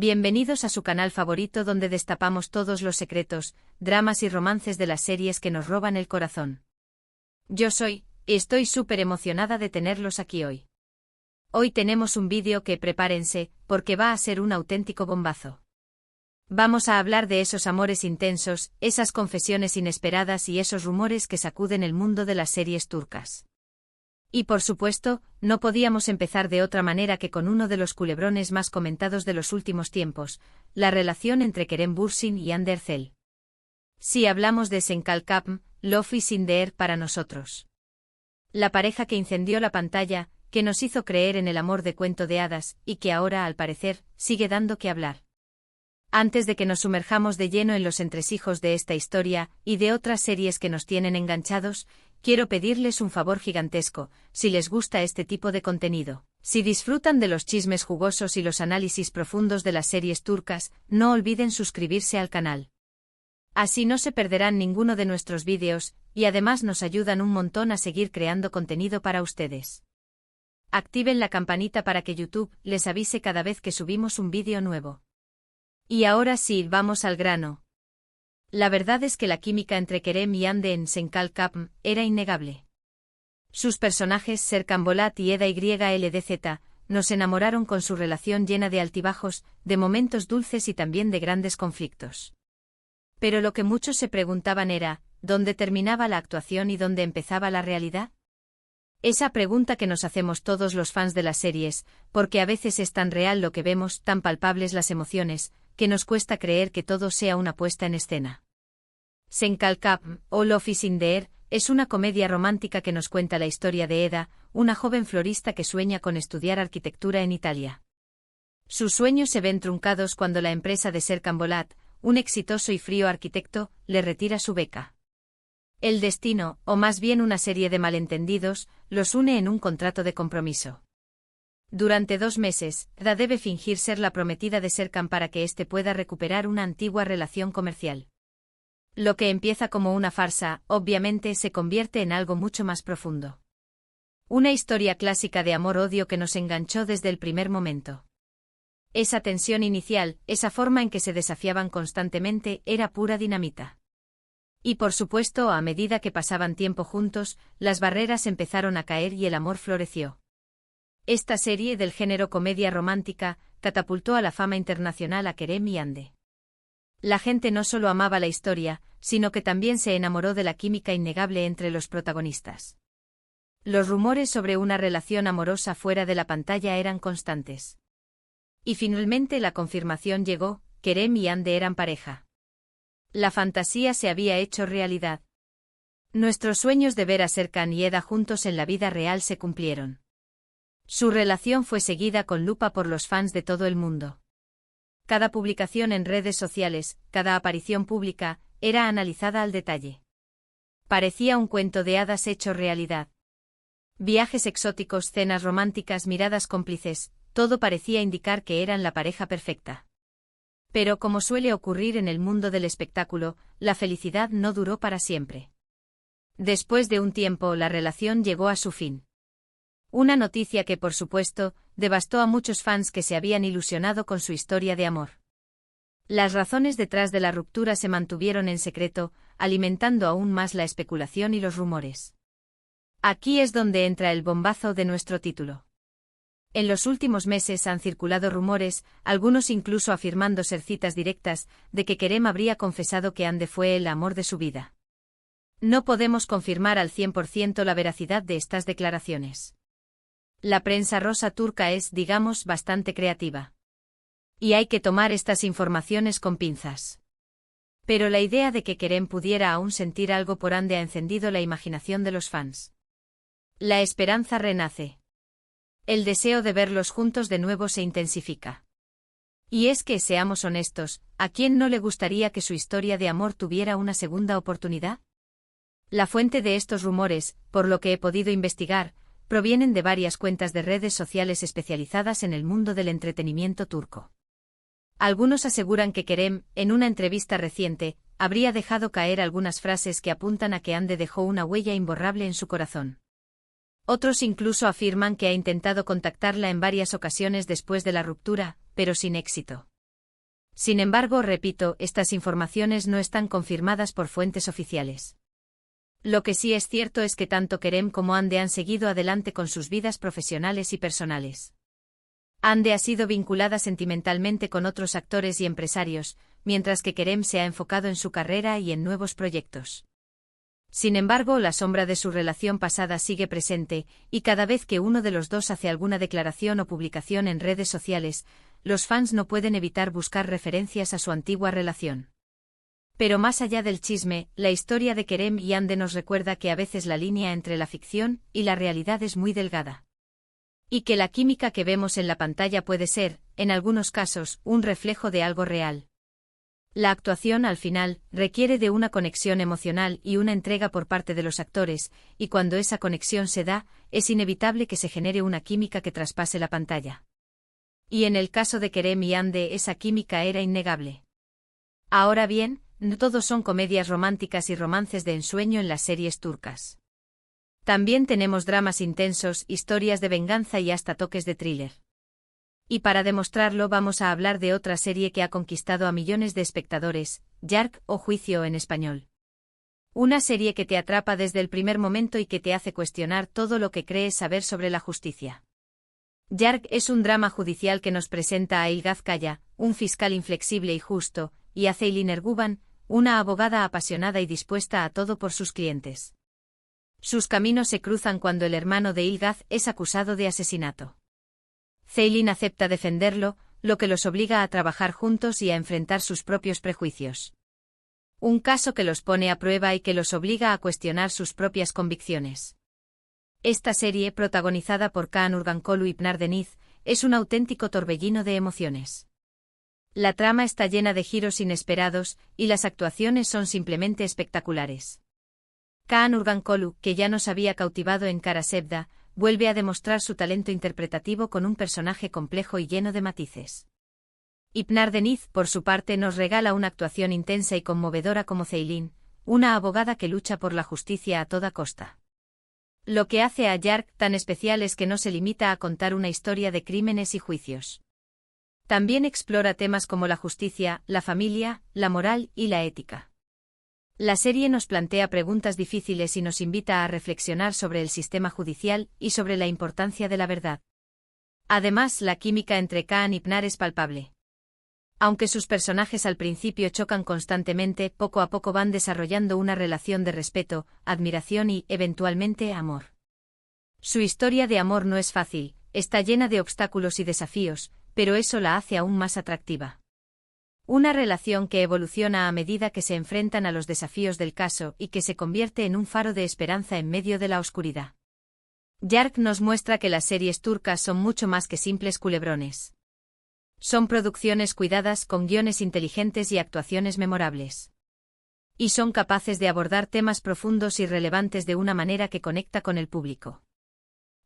Bienvenidos a su canal favorito donde destapamos todos los secretos, dramas y romances de las series que nos roban el corazón. Estoy súper emocionada de tenerlos aquí hoy. Hoy tenemos un vídeo que prepárense, porque va a ser un auténtico bombazo. Vamos a hablar de esos amores intensos, esas confesiones inesperadas y esos rumores que sacuden el mundo de las series turcas. Y por supuesto, no podíamos empezar de otra manera que con uno de los culebrones más comentados de los últimos tiempos, la relación entre Kerem Bürsin y Hande Erçel. Si hablamos de Senkalkapm, Love is in the air para nosotros. La pareja que incendió la pantalla, que nos hizo creer en el amor de cuento de hadas, y que ahora, al parecer, sigue dando que hablar. Antes de que nos sumerjamos de lleno en los entresijos de esta historia, y de otras series que nos tienen enganchados, quiero pedirles un favor gigantesco, si les gusta este tipo de contenido, si disfrutan de los chismes jugosos y los análisis profundos de las series turcas, no olviden suscribirse al canal. Así no se perderán ninguno de nuestros vídeos, y además nos ayudan un montón a seguir creando contenido para ustedes. Activen la campanita para que YouTube les avise cada vez que subimos un vídeo nuevo. Y ahora sí, vamos al grano. La verdad es que la química entre Kerem y Hande en Senkalkapm era innegable. Sus personajes Serkan Bolat y Eda YLDZ nos enamoraron con su relación llena de altibajos, de momentos dulces y también de grandes conflictos. Pero lo que muchos se preguntaban era, ¿dónde terminaba la actuación y dónde empezaba la realidad? Esa pregunta que nos hacemos todos los fans de las series, porque a veces es tan real lo que vemos, tan palpables las emociones, que nos cuesta creer que todo sea una puesta en escena. Senkalkapm, o Love is in the air, es una comedia romántica que nos cuenta la historia de Eda, una joven florista que sueña con estudiar arquitectura en Italia. Sus sueños se ven truncados cuando la empresa de Serkan Bolat, un exitoso y frío arquitecto, le retira su beca. El destino, o más bien una serie de malentendidos, los une en un contrato de compromiso. Durante 2 meses, Eda debe fingir ser la prometida de Serkan para que éste pueda recuperar una antigua relación comercial. Lo que empieza como una farsa, obviamente se convierte en algo mucho más profundo. Una historia clásica de amor-odio que nos enganchó desde el primer momento. Esa tensión inicial, esa forma en que se desafiaban constantemente, era pura dinamita. Y por supuesto, a medida que pasaban tiempo juntos, las barreras empezaron a caer y el amor floreció. Esta serie del género comedia romántica catapultó a la fama internacional a Kerem y Hande. La gente no solo amaba la historia, sino que también se enamoró de la química innegable entre los protagonistas. Los rumores sobre una relación amorosa fuera de la pantalla eran constantes. Y finalmente la confirmación llegó, Kerem y Hande eran pareja. La fantasía se había hecho realidad. Nuestros sueños de ver a Serkan y Eda juntos en la vida real se cumplieron. Su relación fue seguida con lupa por los fans de todo el mundo. Cada publicación en redes sociales, cada aparición pública, era analizada al detalle. Parecía un cuento de hadas hecho realidad. Viajes exóticos, cenas románticas, miradas cómplices, todo parecía indicar que eran la pareja perfecta. Pero como suele ocurrir en el mundo del espectáculo, la felicidad no duró para siempre. Después de un tiempo, la relación llegó a su fin. Una noticia que, por supuesto, devastó a muchos fans que se habían ilusionado con su historia de amor. Las razones detrás de la ruptura se mantuvieron en secreto, alimentando aún más la especulación y los rumores. Aquí es donde entra el bombazo de nuestro título. En los últimos meses han circulado rumores, algunos incluso afirmando ser citas directas, de que Kerem habría confesado que Hande fue el amor de su vida. No podemos confirmar al 100% la veracidad de estas declaraciones. La prensa rosa turca es, digamos, bastante creativa. Y hay que tomar estas informaciones con pinzas. Pero la idea de que Kerem pudiera aún sentir algo por Hande ha encendido la imaginación de los fans. La esperanza renace. El deseo de verlos juntos de nuevo se intensifica. Y es que, seamos honestos, ¿a quién no le gustaría que su historia de amor tuviera una segunda oportunidad? La fuente de estos rumores, por lo que he podido investigar, provienen de varias cuentas de redes sociales especializadas en el mundo del entretenimiento turco. Algunos aseguran que Kerem, en una entrevista reciente, habría dejado caer algunas frases que apuntan a que Hande dejó una huella imborrable en su corazón. Otros incluso afirman que ha intentado contactarla en varias ocasiones después de la ruptura, pero sin éxito. Sin embargo, repito, estas informaciones no están confirmadas por fuentes oficiales. Lo que sí es cierto es que tanto Kerem como Hande han seguido adelante con sus vidas profesionales y personales. Hande ha sido vinculada sentimentalmente con otros actores y empresarios, mientras que Kerem se ha enfocado en su carrera y en nuevos proyectos. Sin embargo, la sombra de su relación pasada sigue presente, y cada vez que uno de los dos hace alguna declaración o publicación en redes sociales, los fans no pueden evitar buscar referencias a su antigua relación. Pero más allá del chisme, la historia de Kerem y Hande nos recuerda que a veces la línea entre la ficción y la realidad es muy delgada. Y que la química que vemos en la pantalla puede ser, en algunos casos, un reflejo de algo real. La actuación, al final, requiere de una conexión emocional y una entrega por parte de los actores, y cuando esa conexión se da, es inevitable que se genere una química que traspase la pantalla. Y en el caso de Kerem y Hande esa química era innegable. Ahora bien, no todos son comedias románticas y romances de ensueño en las series turcas. También tenemos dramas intensos, historias de venganza y hasta toques de thriller. Y para demostrarlo vamos a hablar de otra serie que ha conquistado a millones de espectadores, Yargh o Juicio en español. Una serie que te atrapa desde el primer momento y que te hace cuestionar todo lo que crees saber sobre la justicia. Yargh es un drama judicial que nos presenta a Ilgaz Kaya, un fiscal inflexible y justo, y a Ceylin Erguvan, una abogada apasionada y dispuesta a todo por sus clientes. Sus caminos se cruzan cuando el hermano de Ilgaz es acusado de asesinato. Ceylin acepta defenderlo, lo que los obliga a trabajar juntos y a enfrentar sus propios prejuicios. Un caso que los pone a prueba y que los obliga a cuestionar sus propias convicciones. Esta serie, protagonizada por Kaan Urgankolu y Pınar Deniz, es un auténtico torbellino de emociones. La trama está llena de giros inesperados, y las actuaciones son simplemente espectaculares. Kaan Urgankolu, que ya nos había cautivado en Kara Sevda, vuelve a demostrar su talento interpretativo con un personaje complejo y lleno de matices. Y Pınar Deniz, por su parte, nos regala una actuación intensa y conmovedora como Ceylin, una abogada que lucha por la justicia a toda costa. Lo que hace a Yargh tan especial es que no se limita a contar una historia de crímenes y juicios. También explora temas como la justicia, la familia, la moral y la ética. La serie nos plantea preguntas difíciles y nos invita a reflexionar sobre el sistema judicial y sobre la importancia de la verdad. Además, la química entre Kaan y Pınar es palpable. Aunque sus personajes al principio chocan constantemente, poco a poco van desarrollando una relación de respeto, admiración y, eventualmente, amor. Su historia de amor no es fácil, está llena de obstáculos y desafíos, pero eso la hace aún más atractiva. Una relación que evoluciona a medida que se enfrentan a los desafíos del caso y que se convierte en un faro de esperanza en medio de la oscuridad. Yargh nos muestra que las series turcas son mucho más que simples culebrones. Son producciones cuidadas con guiones inteligentes y actuaciones memorables. Y son capaces de abordar temas profundos y relevantes de una manera que conecta con el público.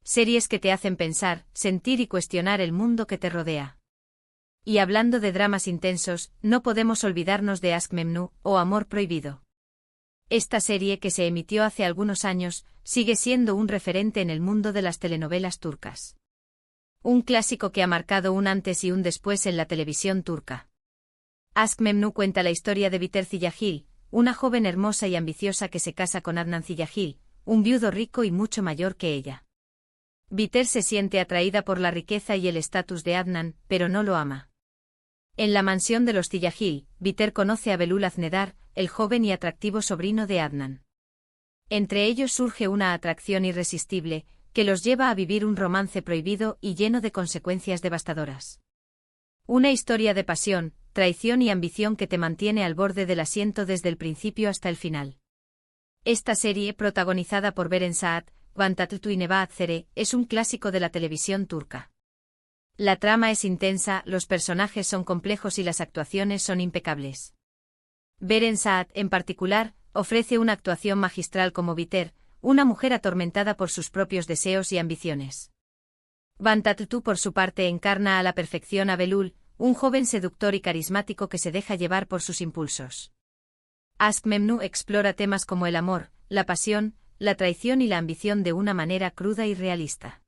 Series que te hacen pensar, sentir y cuestionar el mundo que te rodea. Y hablando de dramas intensos, no podemos olvidarnos de Aşk Memnu, o Amor Prohibido. Esta serie, que se emitió hace algunos años, sigue siendo un referente en el mundo de las telenovelas turcas. Un clásico que ha marcado un antes y un después en la televisión turca. Aşk Memnu cuenta la historia de Biter Ziyagil, una joven hermosa y ambiciosa que se casa con Adnan Ziyagil, un viudo rico y mucho mayor que ella. Biter se siente atraída por la riqueza y el estatus de Adnan, pero no lo ama. En la mansión de los Ziyagil, Biter conoce a Belul Aznedar, el joven y atractivo sobrino de Adnan. Entre ellos surge una atracción irresistible, que los lleva a vivir un romance prohibido y lleno de consecuencias devastadoras. Una historia de pasión, traición y ambición que te mantiene al borde del asiento desde el principio hasta el final. Esta serie, protagonizada por Beren Saat, Van Tatlıtuğ y Nebahat Zere, es un clásico de la televisión turca. La trama es intensa, los personajes son complejos y las actuaciones son impecables. Beren Saat, en particular, ofrece una actuación magistral como Biter, una mujer atormentada por sus propios deseos y ambiciones. Van Tatlıtuğ, por su parte, encarna a la perfección a Belul, un joven seductor y carismático que se deja llevar por sus impulsos. Aşk Memnu explora temas como el amor, la pasión, la traición y la ambición de una manera cruda y realista.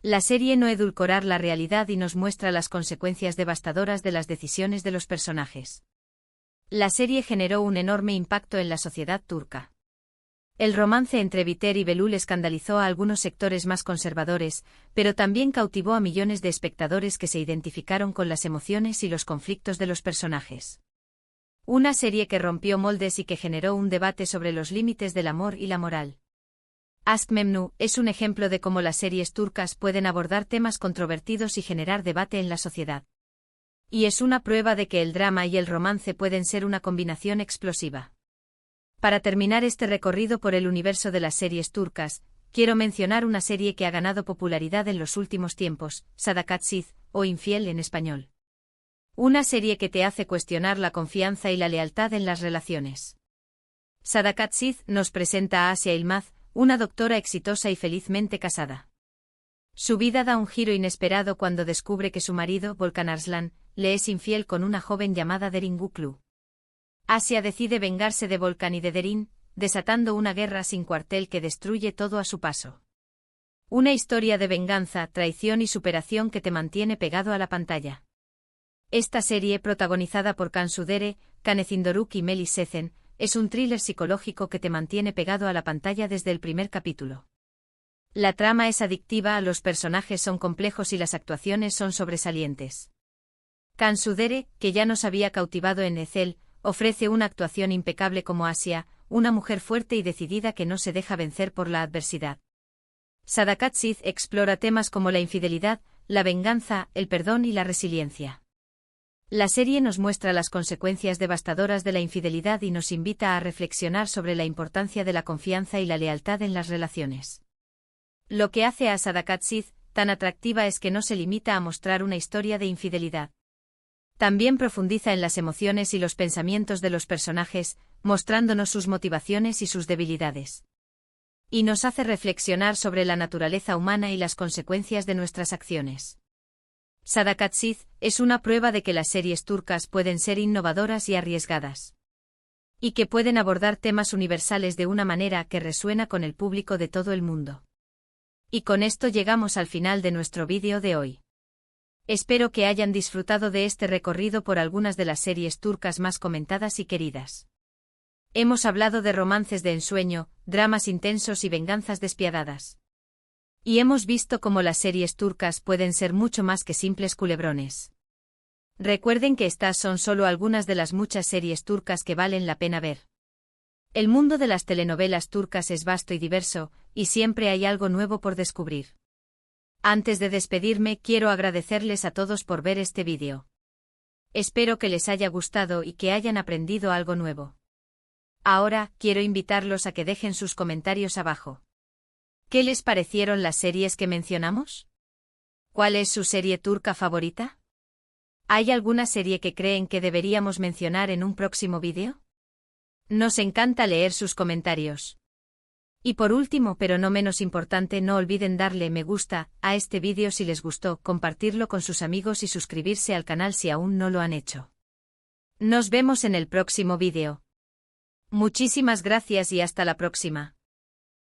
La serie no edulcorar la realidad y nos muestra las consecuencias devastadoras de las decisiones de los personajes. La serie generó un enorme impacto en la sociedad turca. El romance entre Biter y Belul escandalizó a algunos sectores más conservadores, pero también cautivó a millones de espectadores que se identificaron con las emociones y los conflictos de los personajes. Una serie que rompió moldes y que generó un debate sobre los límites del amor y la moral. Aşk Memnu es un ejemplo de cómo las series turcas pueden abordar temas controvertidos y generar debate en la sociedad. Y es una prueba de que el drama y el romance pueden ser una combinación explosiva. Para terminar este recorrido por el universo de las series turcas, quiero mencionar una serie que ha ganado popularidad en los últimos tiempos, Sadakatsiz, o Infiel en español. Una serie que te hace cuestionar la confianza y la lealtad en las relaciones. Sadakatsiz nos presenta a Asia Yılmaz, una doctora exitosa y felizmente casada. Su vida da un giro inesperado cuando descubre que su marido, Volkan Arslan, le es infiel con una joven llamada Derin Guklu. Asia decide vengarse de Volkan y de Derin, desatando una guerra sin cuartel que destruye todo a su paso. Una historia de venganza, traición y superación que te mantiene pegado a la pantalla. Esta serie, protagonizada por Cansu Dere, Canecin Doruk y Melis Sezen, es un thriller psicológico que te mantiene pegado a la pantalla desde el primer capítulo. La trama es adictiva, los personajes son complejos y las actuaciones son sobresalientes. Cansu Dere, que ya nos había cautivado en Ezel, ofrece una actuación impecable como Asia, una mujer fuerte y decidida que no se deja vencer por la adversidad. Sadakatsiz explora temas como la infidelidad, la venganza, el perdón y la resiliencia. La serie nos muestra las consecuencias devastadoras de la infidelidad y nos invita a reflexionar sobre la importancia de la confianza y la lealtad en las relaciones. Lo que hace a Sadakatsiz tan atractiva es que no se limita a mostrar una historia de infidelidad. También profundiza en las emociones y los pensamientos de los personajes, mostrándonos sus motivaciones y sus debilidades. Y nos hace reflexionar sobre la naturaleza humana y las consecuencias de nuestras acciones. Sadakatsiz es una prueba de que las series turcas pueden ser innovadoras y arriesgadas. Y que pueden abordar temas universales de una manera que resuena con el público de todo el mundo. Y con esto llegamos al final de nuestro vídeo de hoy. Espero que hayan disfrutado de este recorrido por algunas de las series turcas más comentadas y queridas. Hemos hablado de romances de ensueño, dramas intensos y venganzas despiadadas. Y hemos visto cómo las series turcas pueden ser mucho más que simples culebrones. Recuerden que estas son solo algunas de las muchas series turcas que valen la pena ver. El mundo de las telenovelas turcas es vasto y diverso, y siempre hay algo nuevo por descubrir. Antes de despedirme, quiero agradecerles a todos por ver este vídeo. Espero que les haya gustado y que hayan aprendido algo nuevo. Ahora, quiero invitarlos a que dejen sus comentarios abajo. ¿Qué les parecieron las series que mencionamos? ¿Cuál es su serie turca favorita? ¿Hay alguna serie que creen que deberíamos mencionar en un próximo vídeo? Nos encanta leer sus comentarios. Y por último, pero no menos importante, no olviden darle me gusta a este vídeo si les gustó, compartirlo con sus amigos y suscribirse al canal si aún no lo han hecho. Nos vemos en el próximo vídeo. Muchísimas gracias y hasta la próxima.